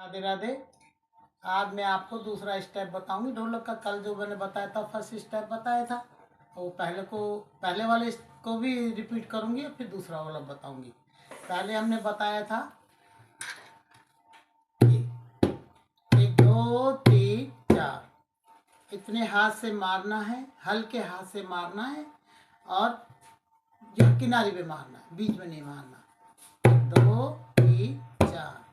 राधे राधे। आज मैं आपको दूसरा स्टेप बताऊंगी ढोलक का। कल जो मैंने बताया था फर्स्ट स्टेप बताया था, वो पहले वाले को भी रिपीट करूंगी और फिर दूसरा वाला बताऊंगी। पहले हमने बताया था एक दो तीन चार, इतने हाथ से मारना है, हल्के हाथ से मारना है और यह किनारे पे मारना है, बीच में नहीं मारना। एक दो तीन चार,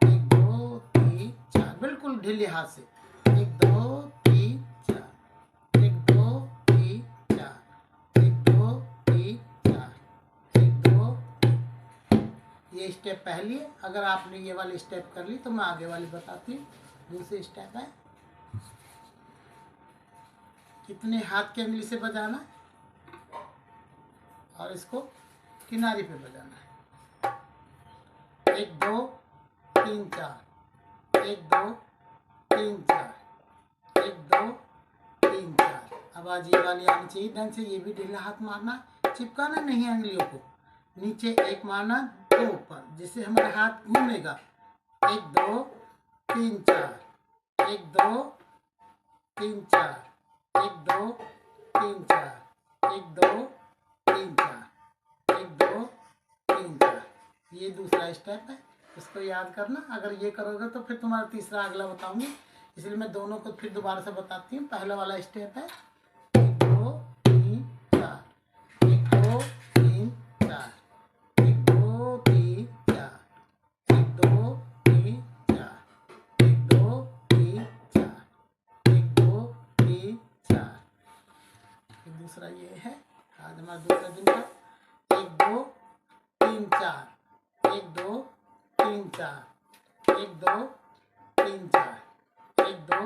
एक दो तीन चार, बिल्कुल ढीले हाथ से। एक दो तीन चार, एक दो तीन चार, एक दो तीन चार, एक दो। ये स्टेप पहली है। अगर आपने ये वाली स्टेप कर ली तो मैं आगे वाली बताती हूँ। दूसरी स्टेप है कितने हाथ के अंगली से बजाना और इसको किनारे पे बजाना है। एक दो तीन चार, एक दो तीन चार, एक दो तीन चार। आवाज ये वाली आनी चाहिए ढंग से। ये भी ढीला हाथ मारना, चिपकाना नहीं है अंगलियों को। नीचे एक मारना, दो ऊपर, जिससे हमारा हाथ घूमेगा। एक दो तीन चार, एक दो तीन चार, एक दो तीन चार, एक दो तीन चार, एक दो तीन चार। ये दूसरा स्टेप है, इसको याद करना। अगर ये करोगे तो फिर तुम्हारा तीसरा अगला बताऊंगी, इसलिए मैं दोनों को फिर दोबारा से बताती हूँ। पहला वाला स्टेप है एक दो तीन चार, एक दो तीन चार, एक दो तीन चार, एक दो तीन चार, एक दो तीन चार, एक दो तीन चार। दूसरा ये है, आज हमारा दूसरा दिन का। एक दो तीन चार, एक दो तीन चार, एक दो तीन चार, एक दो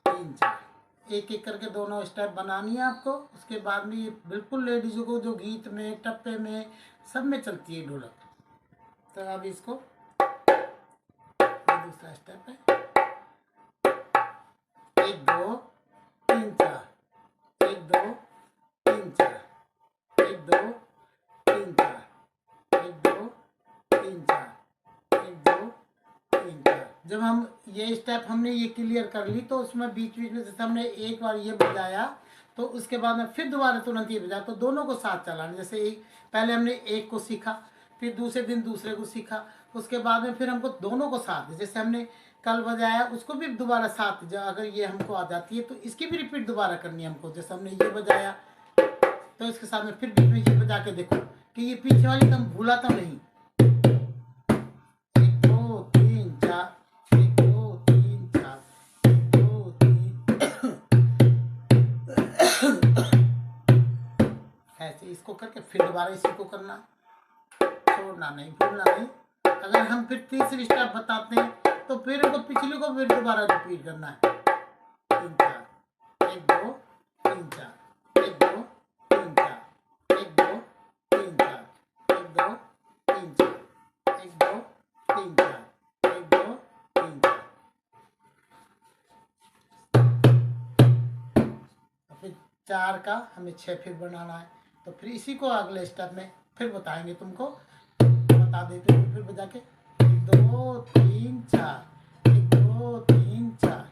तीन चार। एक एक करके दोनों स्टेप बनानी है आपको। उसके बाद में ये बिल्कुल लेडीजों को जो गीत में, टप्पे में, सब में चलती है ढोलक। तो अब इसको दूसरा स्टेप है एक दो तीन चार, एक दो तीन चार, एक दो तीन चार, एक दो तीन चार, एक दो तीन चार। जब हम ये स्टेप हमने ये क्लियर कर ली तो उसमें बीच बीच में जैसे हमने एक बार ये बजाया तो उसके बाद में फिर दोबारा तुरंत ये बजाया, तो दोनों को साथ चलाना। जैसे एक पहले हमने एक को सीखा, फिर दूसरे दिन दूसरे को सीखा, उसके बाद में फिर हमको दोनों को साथ, जैसे हमने कल बजाया उसको भी दोबारा साथ, जब अगर ये हमको आ जाती है तो इसकी भी रिपीट दोबारा करनी है हमको। जैसे हमने ये बजाया तो इसके साथ में फिर बीच में ये बजा के देखो कि ये पीछे वाली एकदम भूला तो नहीं। एक दो तीन चार, एक दो तीन चार, एक दो तीन ऐसे इसको करके फिर दोबारा इसी को करना, छोड़ना नहीं, भूलना नहीं। अगर हम फिर तीसरी स्टेप बताते हैं तो फिर उनको पिछले को फिर दोबारा रिपीट करना है। तीन चार, एक दो तीन चार, एक दो तीन चार, एक दो तीन चार, एक दो तीन चार, एक दो तीन चार, एक दो तीन चार। फिर चार का हमें 6 फिर बनाना है, तो फिर इसी को अगले स्टेप में फिर बताएंगे तुमको, बता देते हैं फिर बजा के। एक दो तीन चार, एक दो तीन चार।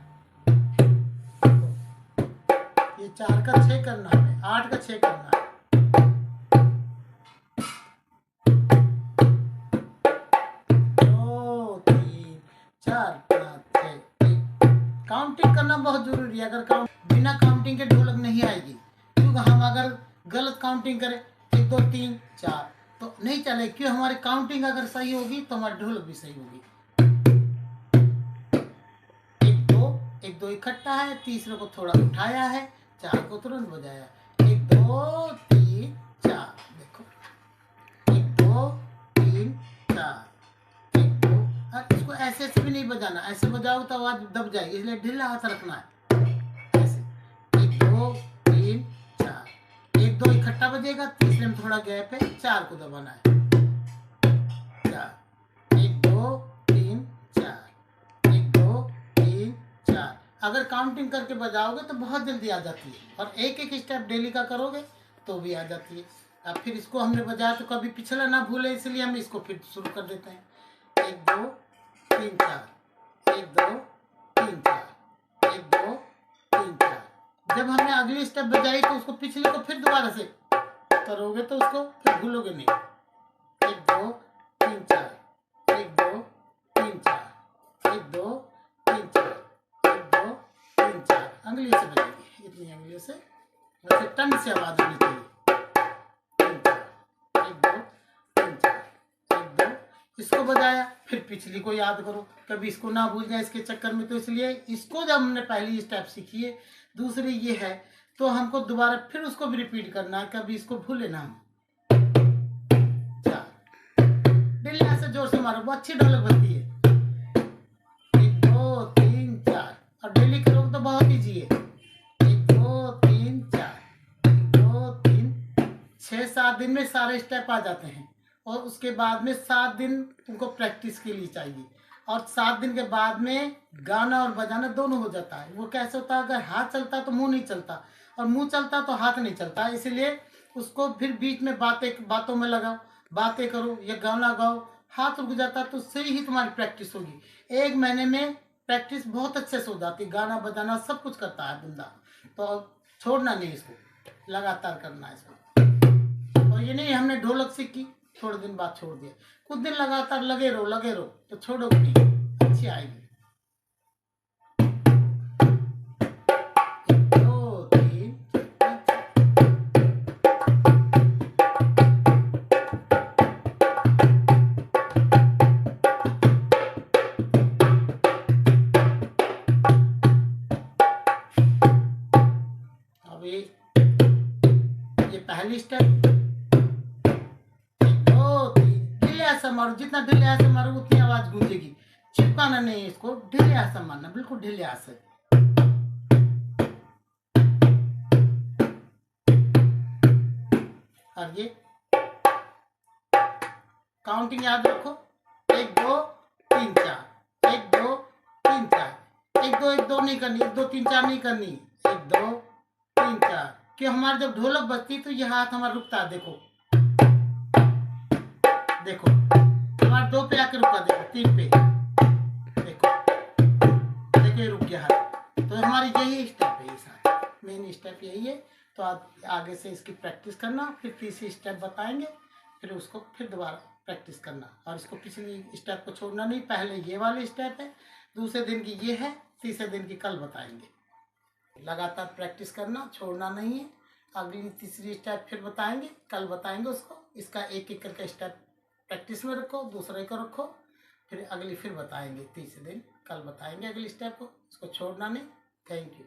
ये 4 का 6 करना है, 8 का 6 करना है। दो तीन चार पाँच 6। काउंटिंग करना बहुत जरूरी है। अगर बिना काउंटिंग के ढोलक नहीं आएगी, क्योंकि हम अगर गलत काउंटिंग करें एक दो तीन चार तो नहीं चले। क्यों? हमारी काउंटिंग अगर सही होगी तो हमारी ढोलक भी सही होगी। एक दो इकट्ठा है, तीसरे को थोड़ा उठाया है, चार को तुरंत बजाया। एक दो तीन चार, देखो एक दो तीन चार, एक दो। इसको ऐसे ऐसे भी नहीं बजाना, ऐसे बजाओ तो आवाज दब जाएगी, इसलिए ढीला हाथ रखना है ऐसे। एक दो तीन चार, एक दो इकट्ठा बजेगा, तीसरे में थोड़ा गैप है, चार को दबाना है। चार, एक दो तीन चार, एक दो तीन चार। अगर काउंटिंग करके बजाओगे तो बहुत जल्दी आ जाती है, और एक एक स्टेप डेली का करोगे तो भी आ जाती है। अब फिर इसको हमने बजाया तो कभी पिछला ना भूले, इसलिए हम इसको फिर शुरू कर देते हैं। एक दो तीन चार, अगली स्टेप बजाई तो उसको पिछले को फिर दोबारा से करोगे तो उसको फिर भूलोगे नहीं। 1 2 3 4, 1 2 3 4, 1 2 3 4, 1 2 3 4 अंगुली से बजाएंगे, इतनी अंगुलियों से, वैसे टंग से आवाज होनी चाहिए। 3 4, 1 2 3 4, 1 2, इसको बजाया, फिर पिछली को याद करो, कभी इसको ना भूल जाए इसके चक्कर में। तो इसलिए इसको जब हमने पहली स्टेप सीखी है, दूसरी ये है, तो हमको दोबारा फिर उसको भी रिपीट करना है, कभी इसको भूले ना हम। दिल से जोर से मारो, बहुत अच्छी ढोलक बनती है। 1 2 3 4, और डेली करोगे तो बहुत ईजी है। 1 2 3 4, 1 2 3, 6-7 दिन में सारे स्टेप आ जाते हैं। और उसके बाद में 7 दिन तुमको प्रैक्टिस के लिए चाहिए, और 7 दिन के बाद में गाना और बजाना दोनों हो जाता है। वो कैसे होता है, अगर हाथ चलता तो मुंह नहीं चलता, और मुंह चलता तो हाथ नहीं चलता। इसलिए उसको फिर बीच में बातों में लगाओ, बातें करो या गाना गाओ, हाथ रुक जाता तो उससे ही तुम्हारी प्रैक्टिस होगी। 1 महीने में प्रैक्टिस बहुत अच्छे से हो जाती है, गाना बजाना सब कुछ करता है बंदा। तो छोड़ना नहीं इसको, लगातार करना है इसको। और ये नहीं हमने ढोलक सीखी थोड़े दिन बाद छोड़ दिया, कुछ दिन लगातार लगे रहो तो छोड़ोगे नहीं, अच्छी आएगी। 1 2 3 अब ये पहली स्टेप। 1 2 3 ढीले ऐसा मारो, जितना ढीले ऐसा मारो उतनी आवाज गूंजेगी। चिपकाना नहीं है इसको, ढीले ऐसा मारना, बिल्कुल ढीले ऐसे। और ये काउंटिंग याद रखो, 1 2 3 4, 1 2 3 4, 1 2 1 2 नहीं करनी, 1 2 3 4 नहीं करनी, 1 2 3 4। कि हमारे जब ढोलक बजती तो ये हाथ हमारा रुकता है, देखो देखो हमारे 2 पे आके रुका, देखो 3 पे, देखो देखो ये रुक गया हाथ। तो हमारी यही स्टेप है, ये सारा मेन स्टेप यही है। तो आप आगे से इसकी प्रैक्टिस करना, फिर तीसरी स्टेप बताएंगे, फिर उसको फिर दोबारा प्रैक्टिस करना। और इसको पिछली स्टेप को छोड़ना नहीं, पहले ये वाली स्टेप है, दूसरे दिन की ये है, तीसरे दिन की कल बताएंगे। लगातार प्रैक्टिस करना, छोड़ना नहीं है। अगली तीसरी स्टेप फिर बताएंगे, कल बताएंगे उसको। इसका एक एक करके स्टेप प्रैक्टिस में रखो, दूसरे को रखो, फिर अगली फिर बताएंगे तीसरे दिन, कल बताएंगे अगली स्टेप को। इसको छोड़ना नहीं। Thank you.